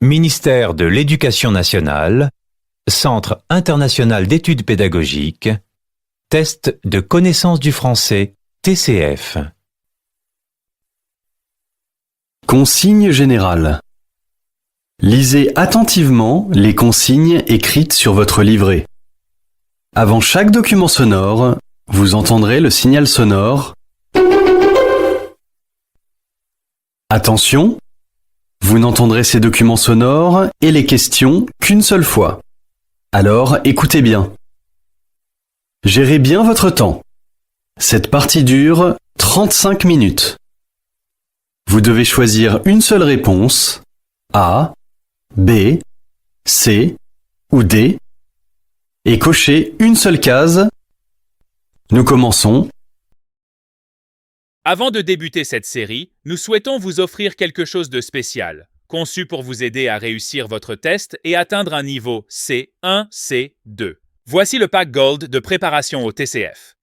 Ministère de l'Éducation nationale, Centre international d'études pédagogiques, Test de connaissance du français, TCF. Consignes générales. Lisez attentivement les consignes écrites sur votre livret. Avant chaque document sonore, vous entendrez le signal sonore. Attention, vous n'entendrez ces documents sonores et les questions qu'une seule fois. Alors écoutez bien. Gérez bien votre temps. Cette partie dure 35 minutes. Vous devez choisir une seule réponse, A, B, C ou D, et cocher une seule case. Nous commençons. Avant de débuter cette série, nous souhaitons vous offrir quelque chose de spécial, conçu pour vous aider à réussir votre test et atteindre un niveau C1, C2. Voici le pack Gold de préparation au TCF.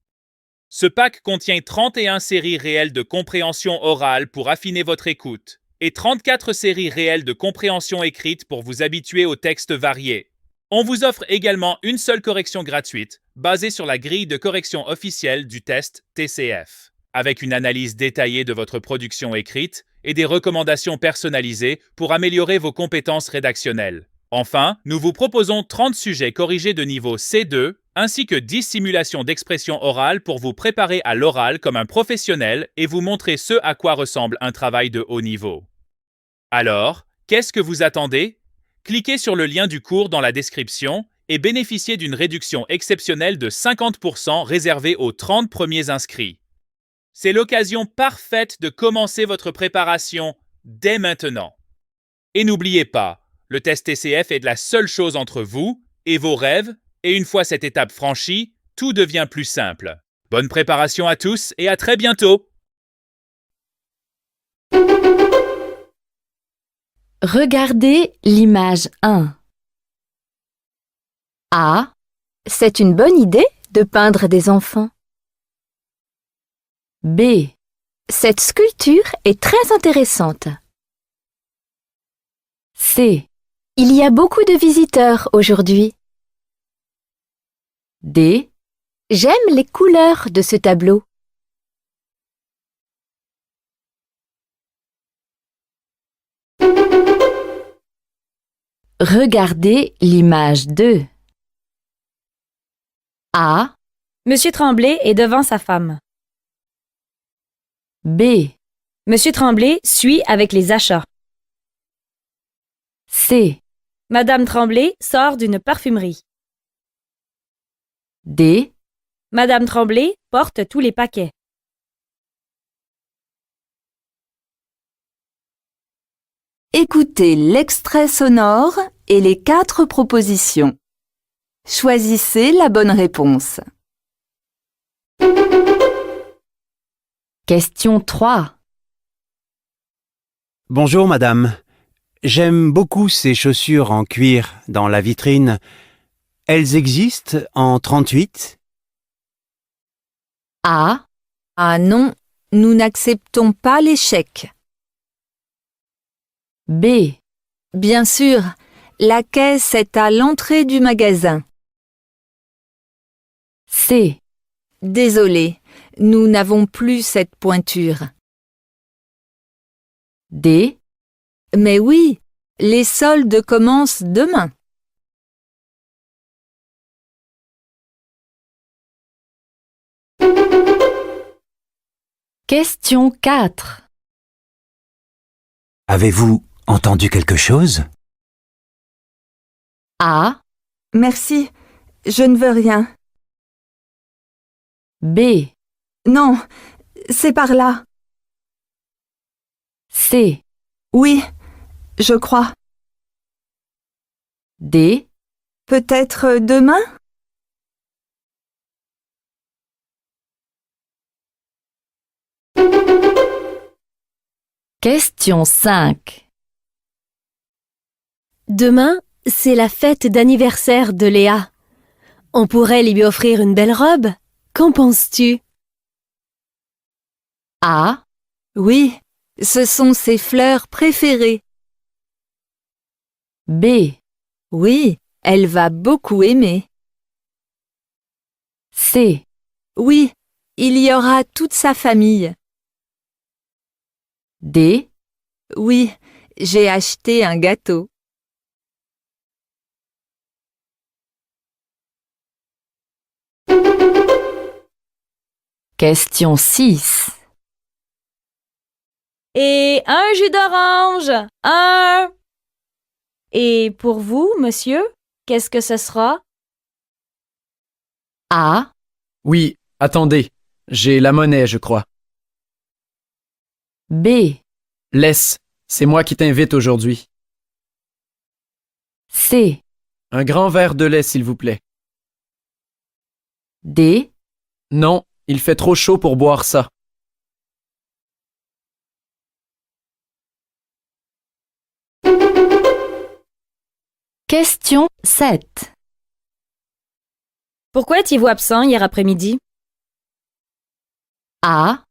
Ce pack contient 31 séries réelles de compréhension orale pour affiner votre écoute et 34 séries réelles de compréhension écrite pour vous habituer aux textes variés. On vous offre également une seule correction gratuite basée sur la grille de correction officielle du test TCF, avec une analyse détaillée de votre production écrite et des recommandations personnalisées pour améliorer vos compétences rédactionnelles. Enfin, nous vous proposons 30 sujets corrigés de niveau C2, ainsi que 10 simulations d'expression orale pour vous préparer à l'oral comme un professionnel et vous montrer ce à quoi ressemble un travail de haut niveau. Alors, qu'est-ce que vous attendez? Cliquez sur le lien du cours dans la description et bénéficiez d'une réduction exceptionnelle de 50% réservée aux 30 premiers inscrits. C'est l'occasion parfaite de commencer votre préparation dès maintenant. Et n'oubliez pas, le test TCF est la seule chose entre vous et vos rêves, et une fois cette étape franchie, tout devient plus simple. Bonne préparation à tous et à très bientôt! Regardez l'image 1. A. C'est une bonne idée de peindre des enfants. B. Cette sculpture est très intéressante. C. Il y a beaucoup de visiteurs aujourd'hui. D. J'aime les couleurs de ce tableau. Regardez l'image 2. A. Monsieur Tremblay est devant sa femme. B. Monsieur Tremblay suit avec les achats. C. Madame Tremblay sort d'une parfumerie. D. Madame Tremblay porte tous les paquets. Écoutez l'extrait sonore et les 4 propositions. Choisissez la bonne réponse. Question 3. Bonjour madame. J'aime beaucoup ces chaussures en cuir dans la vitrine. Elles existent en 38? A. Ah non, nous n'acceptons pas les chèques. B. Bien sûr, la caisse est à l'entrée du magasin. C. Désolé, nous n'avons plus cette pointure. D. Mais oui, les soldes commencent demain. Question 4. Avez-vous entendu quelque chose? A. Merci, je ne veux rien. B. Non, c'est par là. C. Oui, je crois. D. Peut-être demain? Question 5. Demain, c'est la fête d'anniversaire de Léa. On pourrait lui offrir une belle robe. Qu'en penses-tu? A. Oui, ce sont ses fleurs préférées. B. Oui, elle va beaucoup aimer. C. Oui, il y aura toute sa famille. D. Oui, j'ai acheté un gâteau. Question 6. Et un jus d'orange. Un. Et pour vous, monsieur, qu'est-ce que ce sera? A. Oui, attendez. J'ai la monnaie, je crois. B. Laisse, c'est moi qui t'invite aujourd'hui. C. Un grand verre de lait, s'il vous plaît. D. Non, il fait trop chaud pour boire ça. Question 7. Pourquoi étiez-vous absent hier après-midi? A.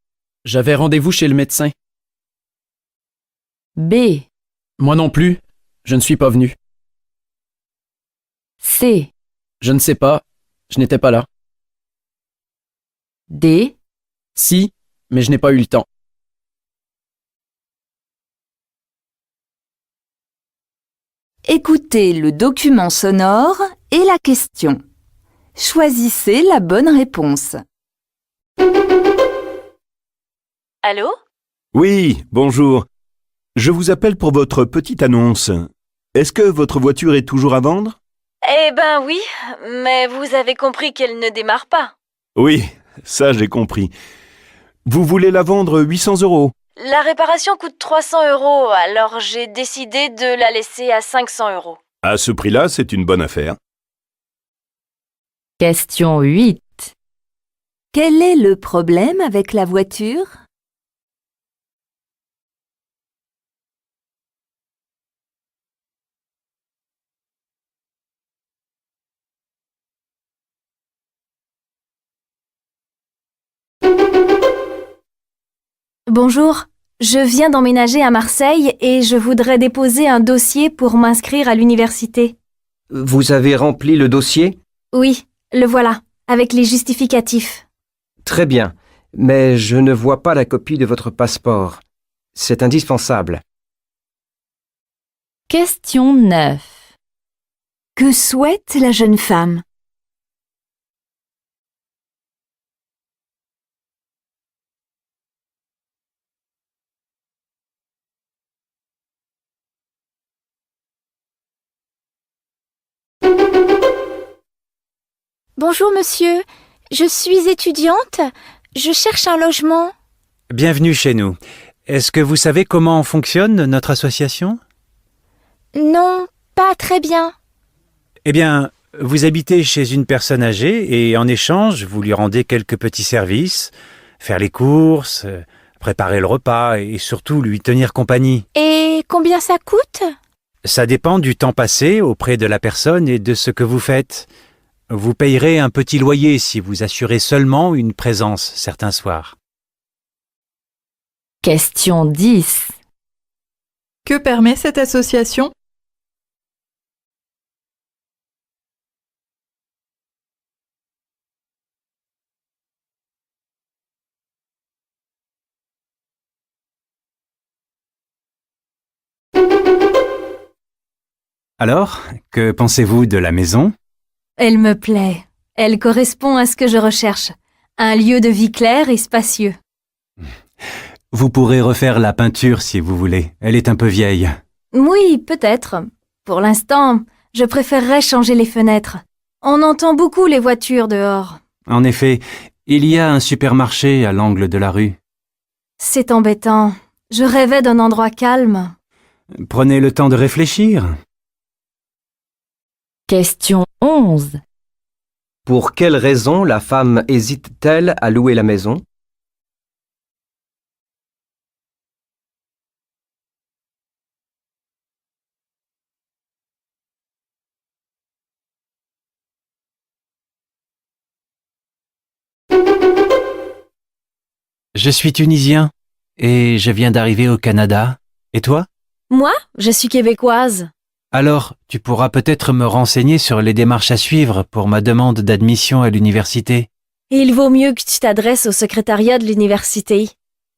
J'avais rendez-vous chez le médecin. B. Moi non plus, je ne suis pas venu. C. Je ne sais pas, je n'étais pas là. D. Si, mais je n'ai pas eu le temps. Écoutez le document sonore et la question. Choisissez la bonne réponse. Allô? Oui, bonjour. Je vous appelle pour votre petite annonce. Est-ce que votre voiture est toujours à vendre? Eh ben oui, mais vous avez compris qu'elle ne démarre pas. Oui, ça j'ai compris. Vous voulez la vendre 800 €? La réparation coûte 300 €, alors j'ai décidé de la laisser à 500 €. À ce prix-là, c'est une bonne affaire. Question 8. Quel est le problème avec la voiture? Bonjour, je viens d'emménager à Marseille et je voudrais déposer un dossier pour m'inscrire à l'université. Vous avez rempli le dossier? Oui, le voilà, avec les justificatifs. Très bien, mais je ne vois pas la copie de votre passeport. C'est indispensable. Question 9. Que souhaite la jeune femme? Bonjour monsieur, je suis étudiante, je cherche un logement. Bienvenue chez nous. Est-ce que vous savez comment fonctionne notre association? Non, pas très bien. Eh bien, vous habitez chez une personne âgée et en échange, vous lui rendez quelques petits services, faire les courses, préparer le repas et surtout lui tenir compagnie. Et combien ça coûte? Ça dépend du temps passé auprès de la personne et de ce que vous faites. Vous payerez un petit loyer si vous assurez seulement une présence certains soirs. Question 10. Que permet cette association? Alors, que pensez-vous de la maison? Elle me plaît. Elle correspond à ce que je recherche. Un lieu de vie clair et spacieux. Vous pourrez refaire la peinture si vous voulez. Elle est un peu vieille. Oui, peut-être. Pour l'instant, je préférerais changer les fenêtres. On entend beaucoup les voitures dehors. En effet, il y a un supermarché à l'angle de la rue. C'est embêtant. Je rêvais d'un endroit calme. Prenez le temps de réfléchir. Question 11. Pour quelle raison la femme hésite-t-elle à louer la maison? Je suis tunisien et je viens d'arriver au Canada. Et toi? Moi, je suis québécoise. Alors, tu pourras peut-être me renseigner sur les démarches à suivre pour ma demande d'admission à l'université. Il vaut mieux que tu t'adresses au secrétariat de l'université.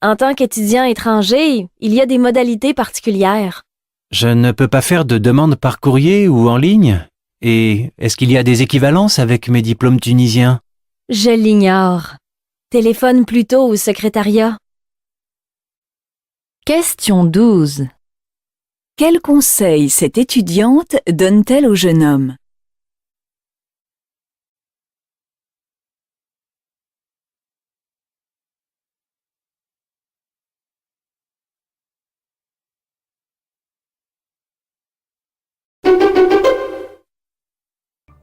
En tant qu'étudiant étranger, il y a des modalités particulières. Je ne peux pas faire de demande par courrier ou en ligne? Et est-ce qu'il y a des équivalences avec mes diplômes tunisiens? Je l'ignore. Téléphone plutôt au secrétariat. Question 12. Quel conseil cette étudiante donne-t-elle au jeune homme?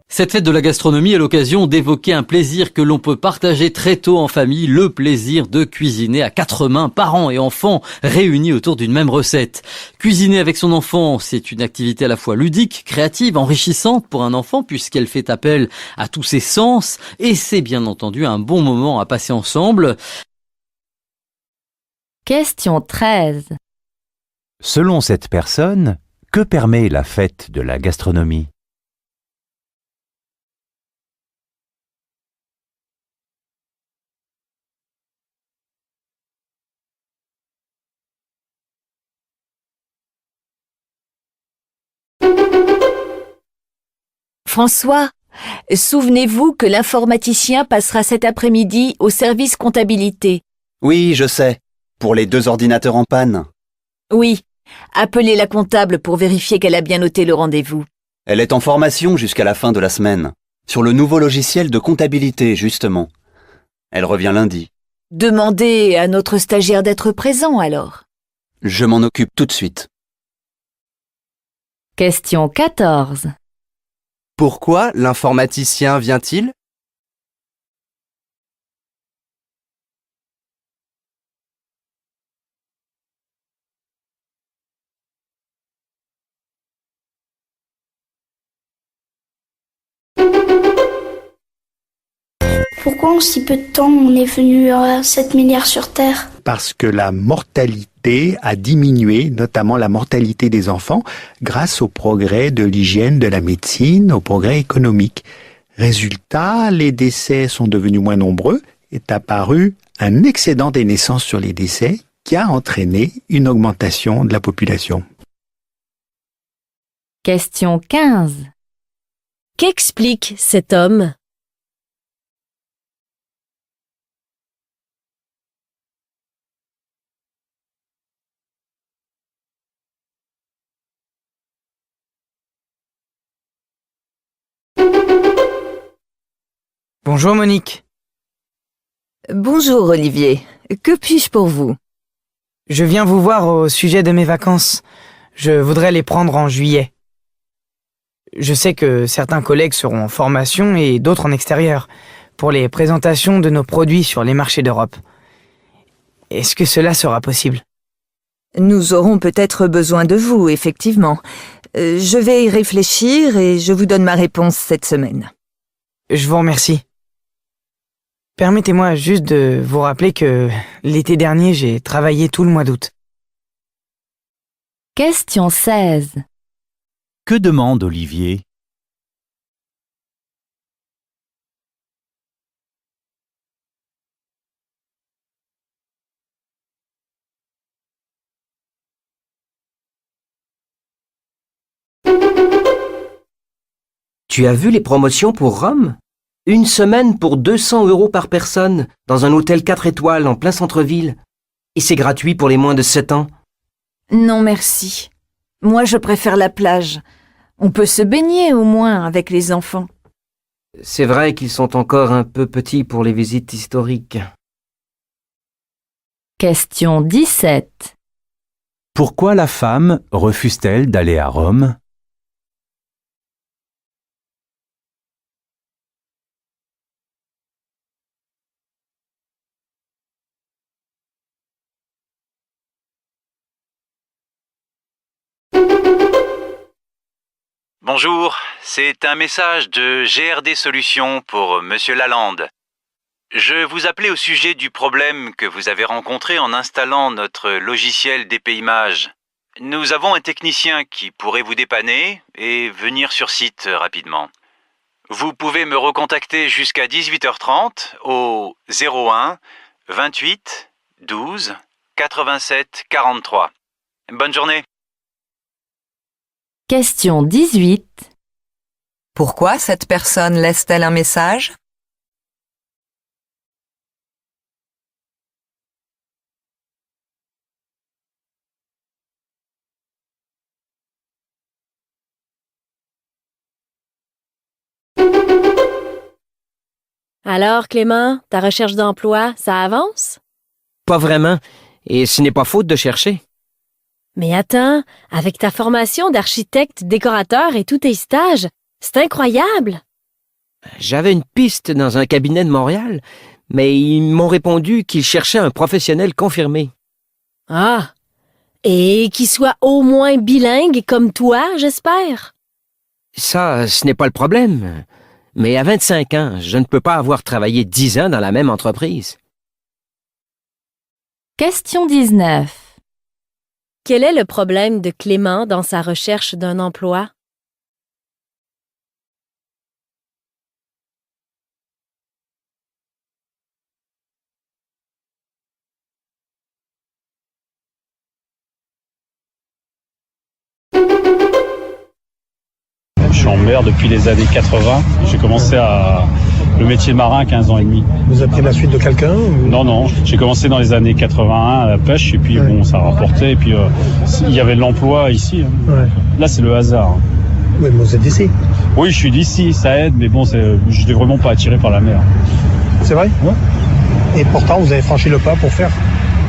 Cette fête de la gastronomie est l'occasion d'évoquer un plaisir que l'on peut partager très tôt en famille, le plaisir de cuisiner à quatre mains, parents et enfants réunis autour d'une même recette. Cuisiner avec son enfant, c'est une activité à la fois ludique, créative, enrichissante pour un enfant puisqu'elle fait appel à tous ses sens et c'est bien entendu un bon moment à passer ensemble. Question 13. Selon cette personne, que permet la fête de la gastronomie? François, souvenez-vous que l'informaticien passera cet après-midi au service comptabilité. Oui, je sais. Pour les 2 ordinateurs en panne. Oui, appelez la comptable pour vérifier qu'elle a bien noté le rendez-vous. Elle est en formation jusqu'à la fin de la semaine. Sur le nouveau logiciel de comptabilité, justement. Elle revient lundi. Demandez à notre stagiaire d'être présent alors. Je m'en occupe tout de suite. Question 14. Pourquoi l'informaticien vient-il? Pourquoi en si peu de temps on est venu à 7 milliards sur Terre? Parce que la mortalité a diminué, notamment la mortalité des enfants, grâce au progrès de l'hygiène, de la médecine, au progrès économique. Résultat, les décès sont devenus moins nombreux, est apparu un excédent des naissances sur les décès qui a entraîné une augmentation de la population. Question 15. Qu'explique cet homme? Bonjour Monique. Bonjour Olivier, que puis-je pour vous? Je viens vous voir au sujet de mes vacances. Je voudrais les prendre en juillet. Je sais que certains collègues seront en formation et d'autres en extérieur pour les présentations de nos produits sur les marchés d'Europe. Est-ce que cela sera possible? Nous aurons peut-être besoin de vous, effectivement. Je vais y réfléchir et je vous donne ma réponse cette semaine. Je vous remercie. Permettez-moi juste de vous rappeler que l'été dernier, j'ai travaillé tout le mois d'août. Question 16. Que demande Olivier? Tu as vu les promotions pour Rome? Une semaine pour 200 € par personne, dans un hôtel 4 étoiles en plein centre-ville. Et c'est gratuit pour les moins de 7 ans. Non merci. Moi je préfère la plage. On peut se baigner au moins avec les enfants. C'est vrai qu'ils sont encore un peu petits pour les visites historiques. Question 17. Pourquoi la femme refuse-t-elle d'aller à Rome? Bonjour, c'est un message de GRD Solutions pour Monsieur Lalande. Je vous appelais au sujet du problème que vous avez rencontré en installant notre logiciel d'épéimage. Nous avons un technicien qui pourrait vous dépanner et venir sur site rapidement. Vous pouvez me recontacter jusqu'à 18h30 au 01 28 12 87 43. Bonne journée. Question 18. Pourquoi cette personne laisse-t-elle un message? Alors, Clément, ta recherche d'emploi, ça avance? Pas vraiment, et ce n'est pas faute de chercher. Mais attends, avec ta formation d'architecte, décorateur et tous tes stages, c'est incroyable! J'avais une piste dans un cabinet de Montréal, mais ils m'ont répondu qu'ils cherchaient un professionnel confirmé. Ah! Et qui soit au moins bilingue comme toi, j'espère? Ça, ce n'est pas le problème. Mais à 25 ans, je ne peux pas avoir travaillé 10 ans dans la même entreprise. Question 19. Quel est le problème de Clément dans sa recherche d'un emploi? Je suis en mer depuis les années 80. J'ai commencé le métier de marin à 15 ans et demi. Vous avez pris la suite de quelqu'un ou... Non. J'ai commencé dans les années 81 à la pêche et puis bon, ça rapportait. Et puis il y avait de l'emploi ici. Ouais. Là, c'est le hasard. Oui, mais vous êtes d'ici. Oui, je suis d'ici, ça aide, mais bon, je n'étais vraiment pas attiré par la mer. C'est vrai? Ouais. Et pourtant, vous avez franchi le pas pour faire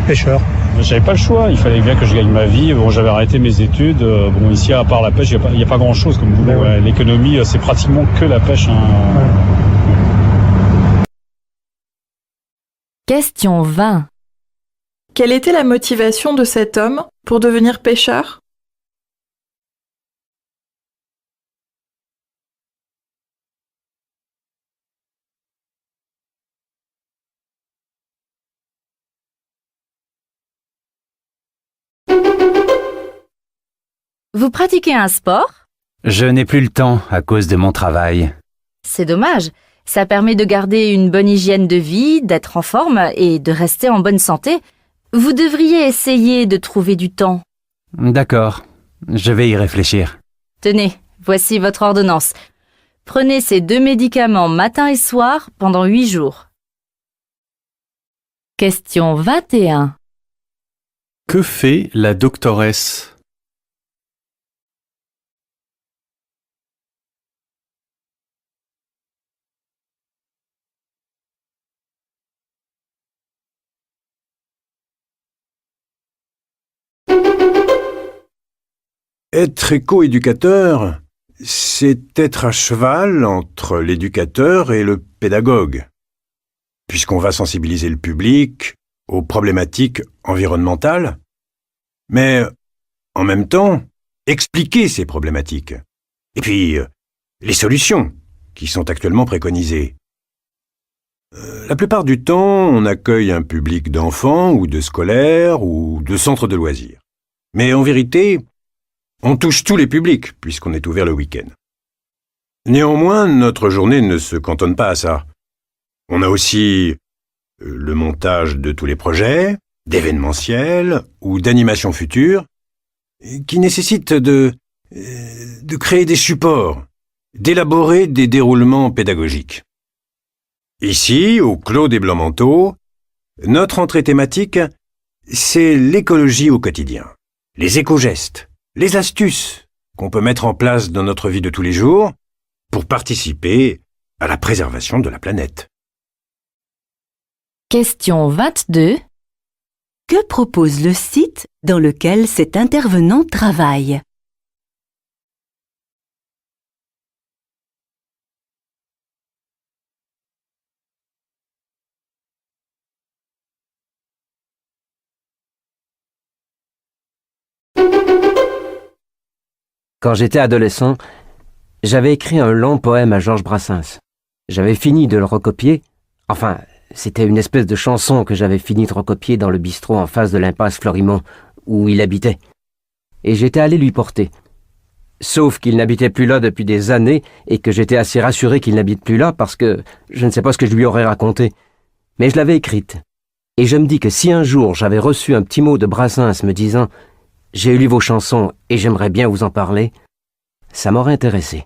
pêcheur. J'avais pas le choix, il fallait bien que je gagne ma vie. Bon, j'avais arrêté mes études. Bon, ici, à part la pêche, il n'y a pas grand-chose comme boulot. Ouais. L'économie, c'est pratiquement que la pêche. Question 20. Quelle était la motivation de cet homme pour devenir pêcheur? Vous pratiquez un sport? Je n'ai plus le temps à cause de mon travail. C'est dommage. Ça permet de garder une bonne hygiène de vie, d'être en forme et de rester en bonne santé. Vous devriez essayer de trouver du temps. D'accord, je vais y réfléchir. Tenez, voici votre ordonnance. Prenez ces 2 médicaments matin et soir pendant 8 jours. Question 21. Que fait la doctoresse? Être éco-éducateur, c'est être à cheval entre l'éducateur et le pédagogue, puisqu'on va sensibiliser le public aux problématiques environnementales, mais en même temps, expliquer ces problématiques, et puis les solutions qui sont actuellement préconisées. La plupart du temps, on accueille un public d'enfants ou de scolaires ou de centres de loisirs. Mais en vérité, on touche tous les publics, puisqu'on est ouvert le week-end. Néanmoins, notre journée ne se cantonne pas à ça. On a aussi le montage de tous les projets, d'événementiels ou d'animations futures, qui nécessitent de créer des supports, d'élaborer des déroulements pédagogiques. Ici, au Clos des Blancs-Manteaux, notre entrée thématique, c'est l'écologie au quotidien, les éco-gestes, les astuces qu'on peut mettre en place dans notre vie de tous les jours pour participer à la préservation de la planète. Question 22. Que propose le site dans lequel cet intervenant travaille? Quand j'étais adolescent, j'avais écrit un long poème à Georges Brassens. J'avais fini de le recopier. Enfin, c'était une espèce de chanson que j'avais fini de recopier dans le bistrot en face de l'impasse Florimond, où il habitait. et j'étais allé lui porter. Sauf qu'il n'habitait plus là depuis des années et que j'étais assez rassuré qu'il n'habite plus là parce que je ne sais pas ce que je lui aurais raconté. Mais je l'avais écrite. Et je me dis que si un jour j'avais reçu un petit mot de Brassens me disant « J'ai lu vos chansons et j'aimerais bien vous en parler », ça m'aurait intéressé.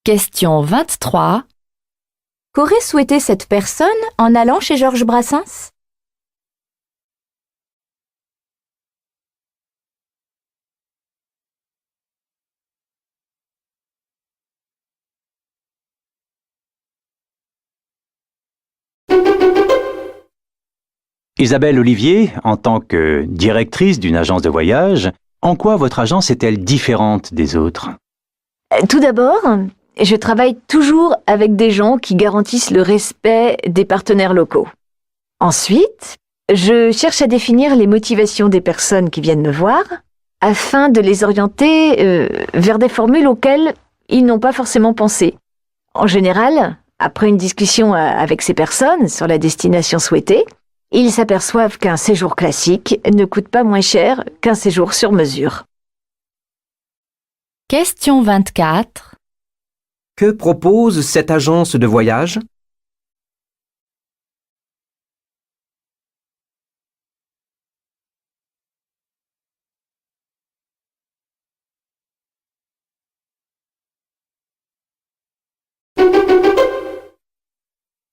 Question 23. Qu'aurait souhaité cette personne en allant chez Georges Brassens? Isabelle Olivier, en tant que directrice d'une agence de voyage, en quoi votre agence est-elle différente des autres? Tout d'abord, je travaille toujours avec des gens qui garantissent le respect des partenaires locaux. Ensuite, je cherche à définir les motivations des personnes qui viennent me voir afin de les orienter vers des formules auxquelles ils n'ont pas forcément pensé. En général, après une discussion avec ces personnes sur la destination souhaitée, ils s'aperçoivent qu'un séjour classique ne coûte pas moins cher qu'un séjour sur mesure. Question 24. Que propose cette agence de voyage?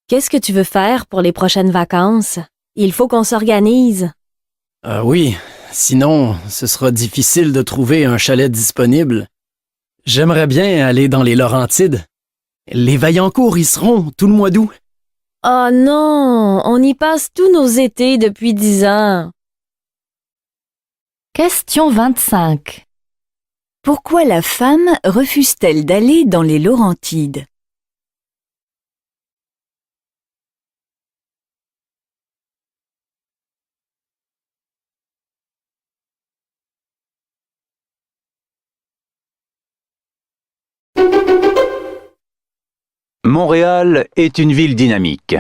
Qu'est-ce que tu veux faire pour les prochaines vacances? Il faut qu'on s'organise. Oui, sinon, ce sera difficile de trouver un chalet disponible. J'aimerais bien aller dans les Laurentides. Les Vaillancourt y seront tout le mois d'août. Oh non, on y passe tous nos étés depuis 10 ans. Question 25. Pourquoi la femme refuse-t-elle d'aller dans les Laurentides? Montréal est une ville dynamique.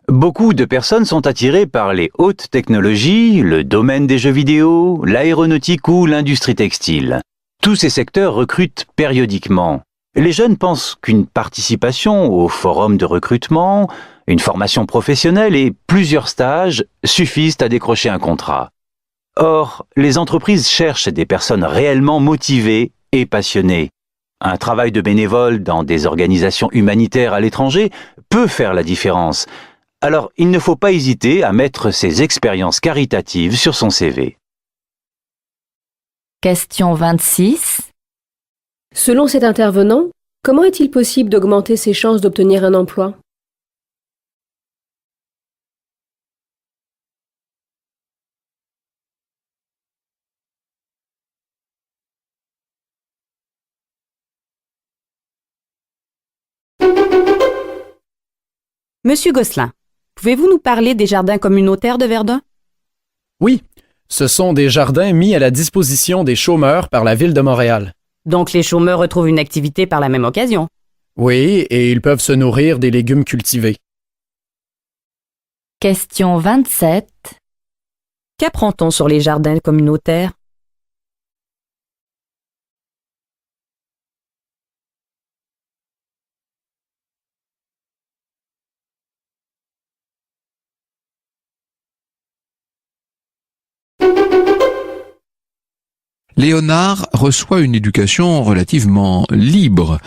Beaucoup de personnes sont attirées par les hautes technologies, le domaine des jeux vidéo, l'aéronautique ou l'industrie textile. Tous ces secteurs recrutent périodiquement. Les jeunes pensent qu'une participation au forum de recrutement, une formation professionnelle et plusieurs stages suffisent à décrocher un contrat. Or, les entreprises cherchent des personnes réellement motivées et passionnées. Un travail de bénévole dans des organisations humanitaires à l'étranger peut faire la différence. Alors, il ne faut pas hésiter à mettre ses expériences caritatives sur son CV. Question 26. Selon cet intervenant, comment est-il possible d'augmenter ses chances d'obtenir un emploi? Monsieur Gosselin, pouvez-vous nous parler des jardins communautaires de Verdun? Oui, ce sont des jardins mis à la disposition des chômeurs par la Ville de Montréal. Donc les chômeurs retrouvent une activité par la même occasion. Oui, et ils peuvent se nourrir des légumes cultivés. Question 27. Qu'apprend-on sur les jardins communautaires? Léonard reçoit une éducation relativement libre,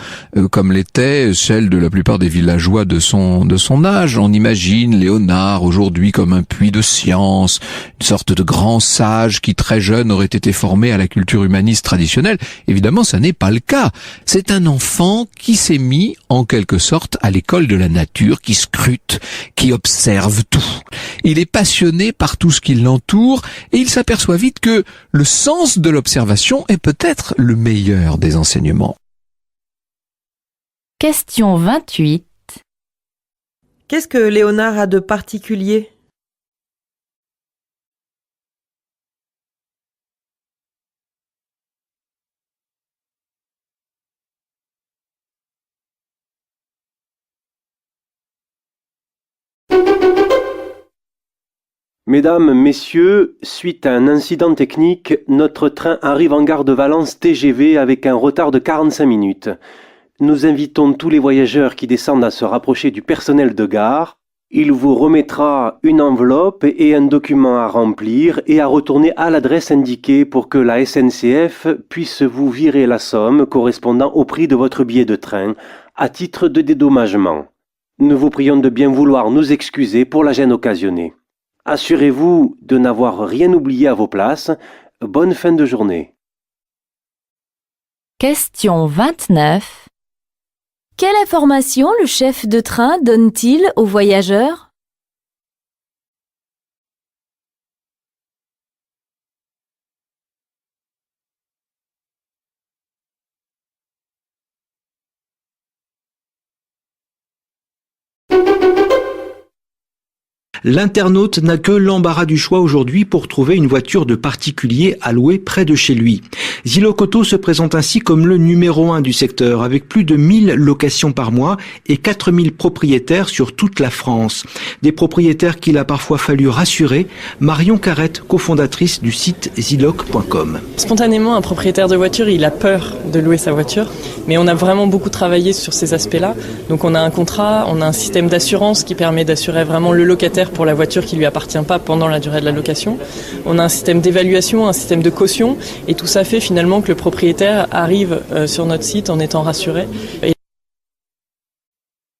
comme l'était celle de la plupart des villageois de son âge. On imagine Léonard aujourd'hui comme un puits de science, une sorte de grand sage qui très jeune aurait été formé à la culture humaniste traditionnelle. Évidemment, ça n'est pas le cas. C'est un enfant qui s'est mis en quelque sorte à l'école de la nature, qui scrute, qui observe tout. Il est passionné par tout ce qui l'entoure et il s'aperçoit vite que le sens de l'observation est peut-être le meilleur des enseignements. Question 28. Qu'est-ce que Léonard a de particulier? Mesdames, Messieurs, suite à un incident technique, notre train arrive en gare de Valence TGV avec un retard de 45 minutes. Nous invitons tous les voyageurs qui descendent à se rapprocher du personnel de gare. Il vous remettra une enveloppe et un document à remplir et à retourner à l'adresse indiquée pour que la SNCF puisse vous virer la somme correspondant au prix de votre billet de train à titre de dédommagement. Nous vous prions de bien vouloir nous excuser pour la gêne occasionnée. Assurez-vous de n'avoir rien oublié à vos places. Bonne fin de journée. Question 29. Quelle information le chef de train donne-t-il aux voyageurs? L'internaute n'a que l'embarras du choix aujourd'hui pour trouver une voiture de particulier à louer près de chez lui. Ziloc se présente ainsi comme le numéro 1 du secteur, avec plus de 1000 locations par mois et 4000 propriétaires sur toute la France. Des propriétaires qu'il a parfois fallu rassurer. Marion Carrette, cofondatrice du site ziloc.com. Spontanément, un propriétaire de voiture, il a peur de louer sa voiture, mais on a vraiment beaucoup travaillé sur ces aspects-là. Donc on a un contrat, on a un système d'assurance qui permet d'assurer vraiment le locataire pour la voiture qui lui appartient pas pendant la durée de la location. On a un système d'évaluation, un système de caution, et tout ça fait finalement que le propriétaire arrive sur notre site en étant rassuré.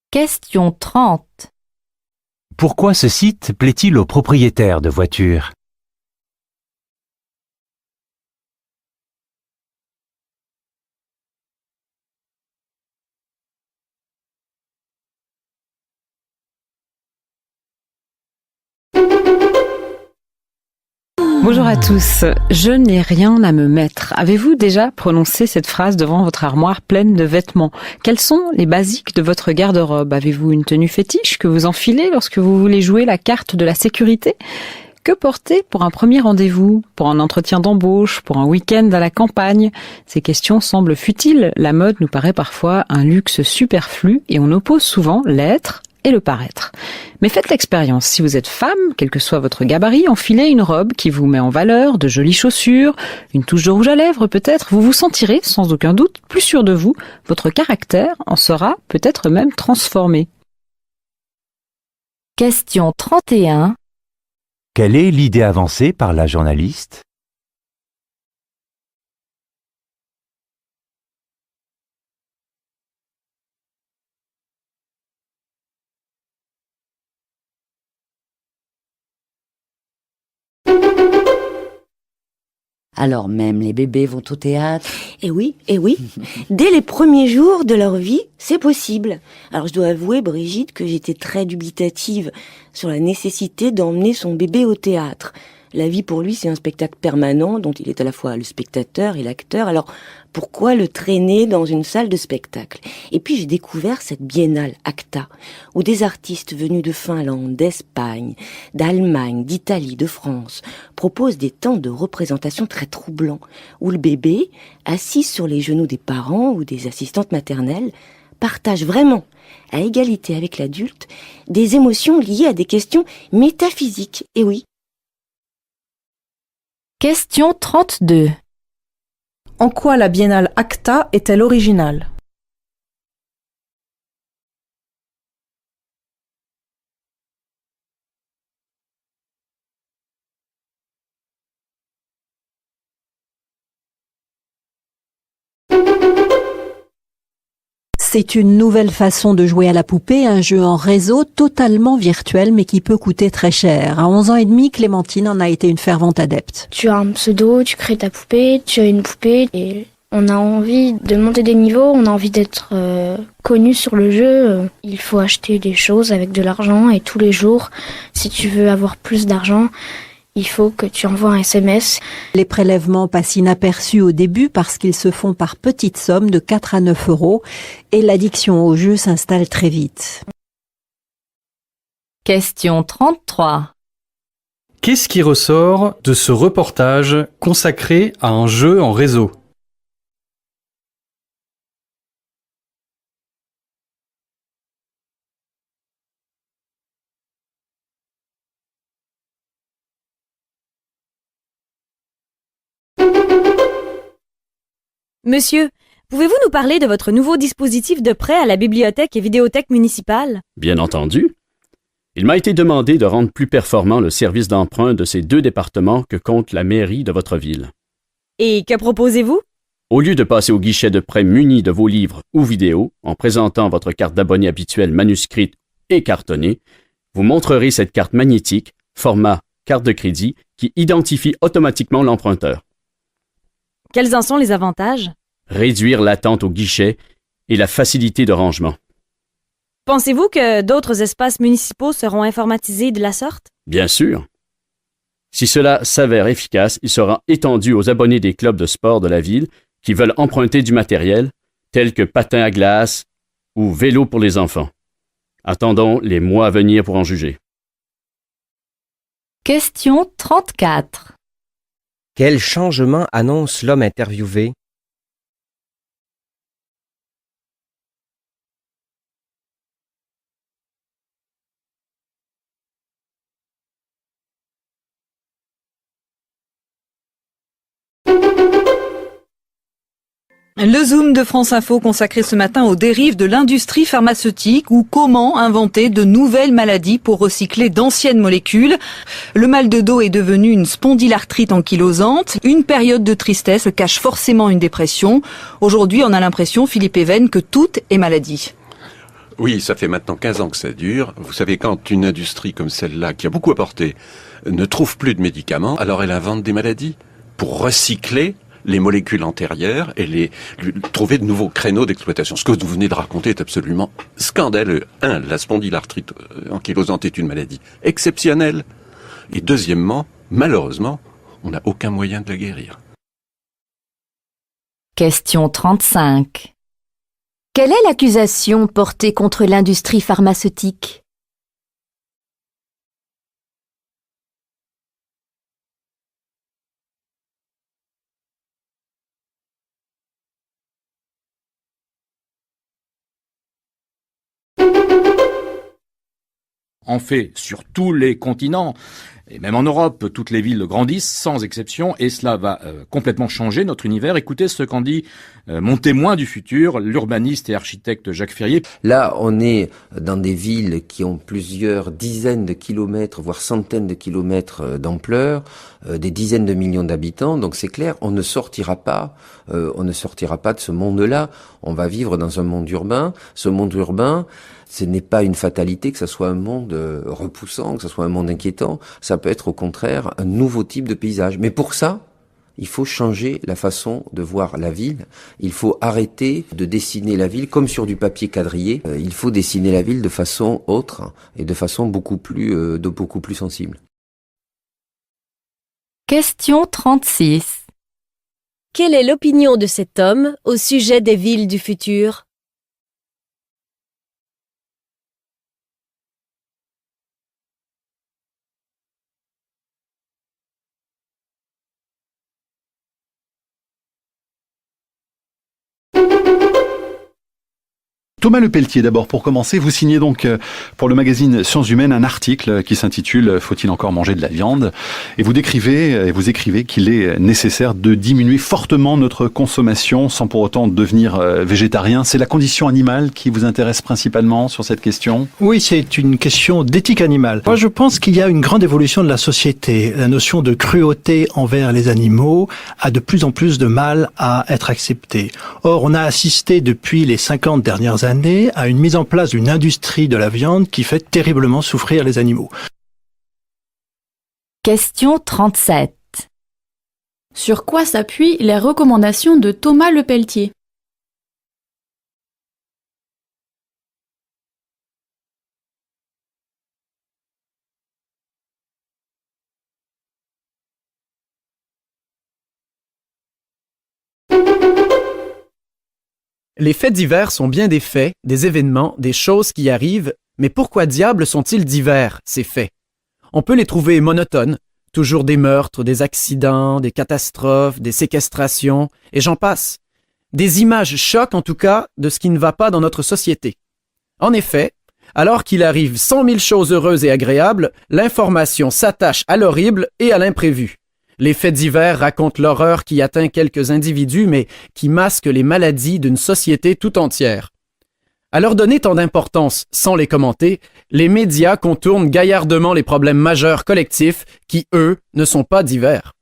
Question 30. Pourquoi ce site plaît-il aux propriétaires de voitures? Bonjour à tous, je n'ai rien à me mettre. Avez-vous déjà prononcé cette phrase devant votre armoire pleine de vêtements? Quels sont les basiques de votre garde-robe? Avez-vous une tenue fétiche que vous enfilez lorsque vous voulez jouer la carte de la sécurité? Que porter pour un premier rendez-vous, pour un entretien d'embauche, pour un week-end à la campagne? Ces questions semblent futiles. La mode nous paraît parfois un luxe superflu et on oppose souvent l'être et le paraître. Mais faites l'expérience. Si vous êtes femme, quel que soit votre gabarit, enfilez une robe qui vous met en valeur, de jolies chaussures, une touche de rouge à lèvres peut-être. Vous vous sentirez, sans aucun doute, plus sûr de vous. Votre caractère en sera peut-être même transformé. Question 31. Quelle est l'idée avancée par la journaliste? Alors même les bébés vont au théâtre. Eh oui. Dès les premiers jours de leur vie, c'est possible. Alors je dois avouer, Brigitte, que j'étais très dubitative sur la nécessité d'emmener son bébé au théâtre. La vie pour lui, c'est un spectacle permanent dont il est à la fois le spectateur et l'acteur. Alors pourquoi le traîner dans une salle de spectacle? Et puis j'ai découvert cette biennale ACTA, où des artistes venus de Finlande, d'Espagne, d'Allemagne, d'Italie, de France, proposent des temps de représentation très troublants, où le bébé, assis sur les genoux des parents ou des assistantes maternelles, partage vraiment, à égalité avec l'adulte, des émotions liées à des questions métaphysiques. Et oui. Question 32. En quoi la biennale ACTA est-elle originale? C'est une nouvelle façon de jouer à la poupée, un jeu en réseau totalement virtuel mais qui peut coûter très cher. À 11 ans et demi, Clémentine en a été une fervente adepte. Tu as un pseudo, tu crées ta poupée, tu as une poupée et on a envie de monter des niveaux, on a envie d'être connu sur le jeu. Il faut acheter des choses avec de l'argent et tous les jours, si tu veux avoir plus d'argent, il faut que tu envoies un SMS. Les prélèvements passent inaperçus au début parce qu'ils se font par petites sommes de 4 à 9 euros et l'addiction au jeu s'installe très vite. Question 33. Qu'est-ce qui ressort de ce reportage consacré à un jeu en réseau ? Monsieur, pouvez-vous nous parler de votre nouveau dispositif de prêt à la bibliothèque et vidéothèque municipale? Bien entendu. Il m'a été demandé de rendre plus performant le service d'emprunt de ces 2 départements que compte la mairie de votre ville. Et que proposez-vous? Au lieu de passer au guichet de prêt muni de vos livres ou vidéos, en présentant votre carte d'abonné habituelle manuscrite et cartonnée, vous montrerez cette carte magnétique, format carte de crédit, qui identifie automatiquement l'emprunteur. Quels en sont les avantages? Réduire l'attente au guichet et la facilité de rangement. Pensez-vous que d'autres espaces municipaux seront informatisés de la sorte? Bien sûr. Si cela s'avère efficace, il sera étendu aux abonnés des clubs de sport de la ville qui veulent emprunter du matériel, tel que patins à glace ou vélo pour les enfants. Attendons les mois à venir pour en juger. Question 34. Quel changement annonce l'homme interviewé? Le Zoom de France Info consacré ce matin aux dérives de l'industrie pharmaceutique ou comment inventer de nouvelles maladies pour recycler d'anciennes molécules. Le mal de dos est devenu une spondylarthrite ankylosante. Une période de tristesse cache forcément une dépression. Aujourd'hui, on a l'impression, Philippe Even, que tout est maladie. Oui, ça fait maintenant 15 ans que ça dure. Vous savez, quand une industrie comme celle-là, qui a beaucoup apporté, ne trouve plus de médicaments, alors elle invente des maladies pour recycler les molécules antérieures et trouver de nouveaux créneaux d'exploitation. Ce que vous venez de raconter est absolument scandaleux. La spondylarthrite ankylosante est une maladie exceptionnelle. Et deuxièmement, malheureusement, on n'a aucun moyen de la guérir. Question 35. Quelle est l'accusation portée contre l'industrie pharmaceutique? En fait, sur tous les continents, et même en Europe, toutes les villes grandissent sans exception, et cela va complètement changer notre univers. Écoutez ce qu'en dit mon témoin du futur, l'urbaniste et architecte Jacques Ferrier. Là, on est dans des villes qui ont plusieurs dizaines de kilomètres, voire centaines de kilomètres d'ampleur, des dizaines de millions d'habitants. Donc c'est clair, on ne sortira pas de ce monde-là. On va vivre dans un monde urbain. Ce monde urbain, ce n'est pas une fatalité que ce soit un monde repoussant, que ce soit un monde inquiétant. Ça peut être au contraire un nouveau type de paysage. Mais pour ça, il faut changer la façon de voir la ville. Il faut arrêter de dessiner la ville comme sur du papier quadrillé. Il faut dessiner la ville de façon autre et de façon beaucoup plus sensible. Question 36. Quelle est l'opinion de cet homme au sujet des villes du futur? Thomas Lepelletier, d'abord, pour commencer, vous signez donc pour le magazine Sciences Humaines un article qui s'intitule « Faut-il encore manger de la viande ?» et vous écrivez qu'il est nécessaire de diminuer fortement notre consommation sans pour autant devenir végétarien. C'est la condition animale qui vous intéresse principalement sur cette question? Oui, c'est une question d'éthique animale. Moi, je pense qu'il y a une grande évolution de la société. La notion de cruauté envers les animaux a de plus en plus de mal à être acceptée. Or, on a assisté depuis les 50 dernières années à une mise en place d'une industrie de la viande qui fait terriblement souffrir les animaux. Question 37. Sur quoi s'appuient les recommandations de Thomas Lepelletier? Les faits divers sont bien des faits, des événements, des choses qui arrivent, mais pourquoi diable sont-ils divers, ces faits? On peut les trouver monotones, toujours des meurtres, des accidents, des catastrophes, des séquestrations, et j'en passe. Des images choquent en tout cas de ce qui ne va pas dans notre société. En effet, alors qu'il arrive 100 000 choses heureuses et agréables, l'information s'attache à l'horrible et à l'imprévu. Les faits divers racontent l'horreur qui atteint quelques individus, mais qui masque les maladies d'une société tout entière. À leur donner tant d'importance sans les commenter, les médias contournent gaillardement les problèmes majeurs collectifs qui, eux, ne sont pas divers.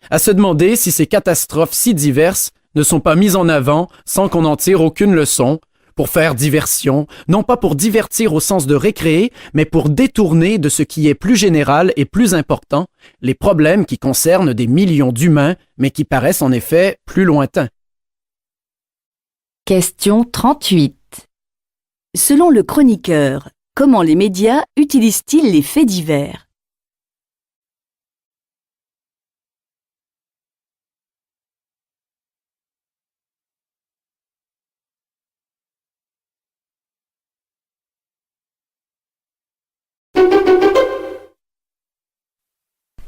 À se demander si ces catastrophes si diverses ne sont pas mises en avant sans qu'on en tire aucune leçon, pour faire diversion, non pas pour divertir au sens de récréer, mais pour détourner de ce qui est plus général et plus important, les problèmes qui concernent des millions d'humains, mais qui paraissent en effet plus lointains. Question 38. Selon le chroniqueur, comment les médias utilisent-ils les faits divers ?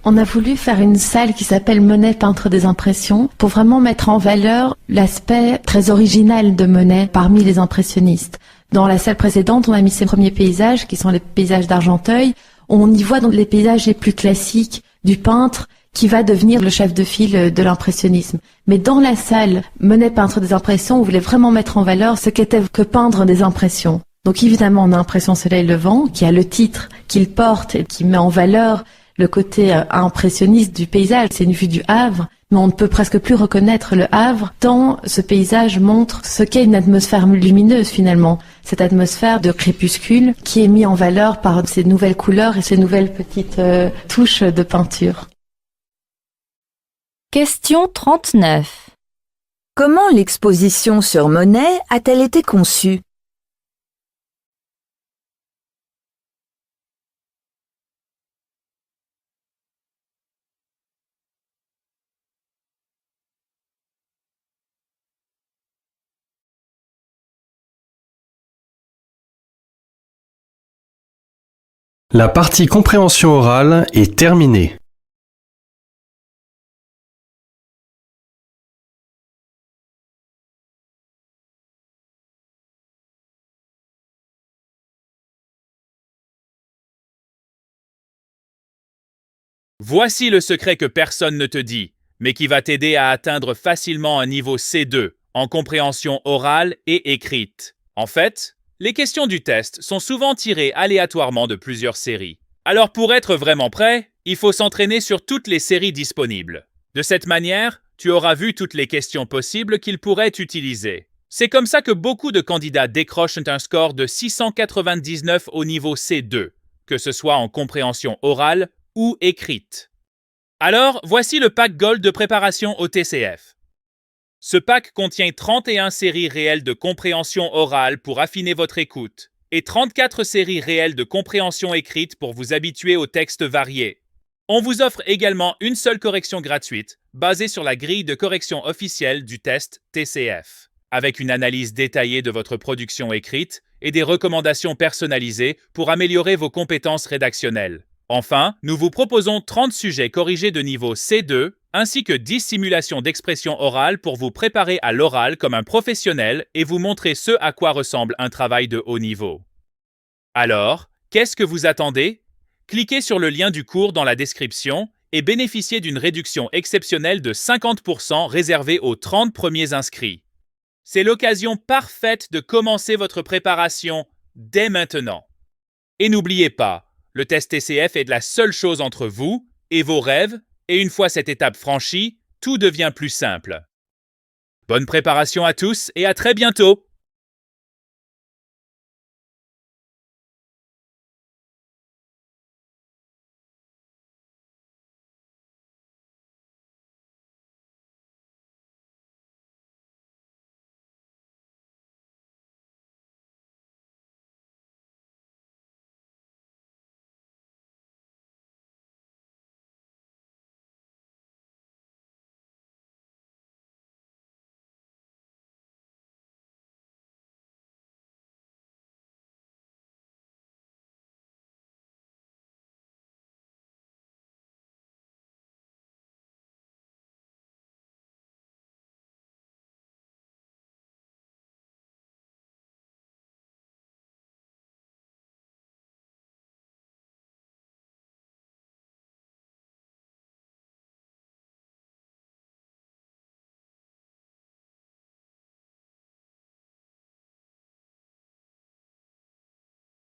On a voulu faire une salle qui s'appelle Monet, peintre des impressions, pour vraiment mettre en valeur l'aspect très original de Monet parmi les impressionnistes. Dans la salle précédente, on a mis ses premiers paysages, qui sont les paysages d'Argenteuil. On y voit donc les paysages les plus classiques du peintre, qui va devenir le chef de file de l'impressionnisme. Mais dans la salle Monet, peintre des impressions, on voulait vraiment mettre en valeur ce qu'était que peindre des impressions. Donc évidemment, on a Impression Soleil Levant, qui a le titre qu'il porte et qui met en valeur le côté impressionniste du paysage. C'est une vue du Havre, mais on ne peut presque plus reconnaître le Havre tant ce paysage montre ce qu'est une atmosphère lumineuse finalement. Cette atmosphère de crépuscule qui est mise en valeur par ces nouvelles couleurs et ces nouvelles petites touches de peinture. Question 39. Comment l'exposition sur Monet a-t-elle été conçue ? La partie compréhension orale est terminée. Voici le secret que personne ne te dit, mais qui va t'aider à atteindre facilement un niveau C2 en compréhension orale et écrite. En fait, les questions du test sont souvent tirées aléatoirement de plusieurs séries. Alors pour être vraiment prêt, il faut s'entraîner sur toutes les séries disponibles. De cette manière, tu auras vu toutes les questions possibles qu'ils pourraient utiliser. C'est comme ça que beaucoup de candidats décrochent un score de 699 au niveau C2, que ce soit en compréhension orale ou écrite. Alors, voici le pack Gold de préparation au TCF. Ce pack contient 31 séries réelles de compréhension orale pour affiner votre écoute et 34 séries réelles de compréhension écrite pour vous habituer aux textes variés. On vous offre également une seule correction gratuite basée sur la grille de correction officielle du test TCF, avec une analyse détaillée de votre production écrite et des recommandations personnalisées pour améliorer vos compétences rédactionnelles. Enfin, nous vous proposons 30 sujets corrigés de niveau C2 ainsi que 10 simulations d'expression orale pour vous préparer à l'oral comme un professionnel et vous montrer ce à quoi ressemble un travail de haut niveau. Alors, qu'est-ce que vous attendez? Cliquez sur le lien du cours dans la description et bénéficiez d'une réduction exceptionnelle de 50% réservée aux 30 premiers inscrits. C'est l'occasion parfaite de commencer votre préparation dès maintenant. Et n'oubliez pas, le test TCF est la seule chose entre vous et vos rêves, et une fois cette étape franchie, tout devient plus simple. Bonne préparation à tous et à très bientôt!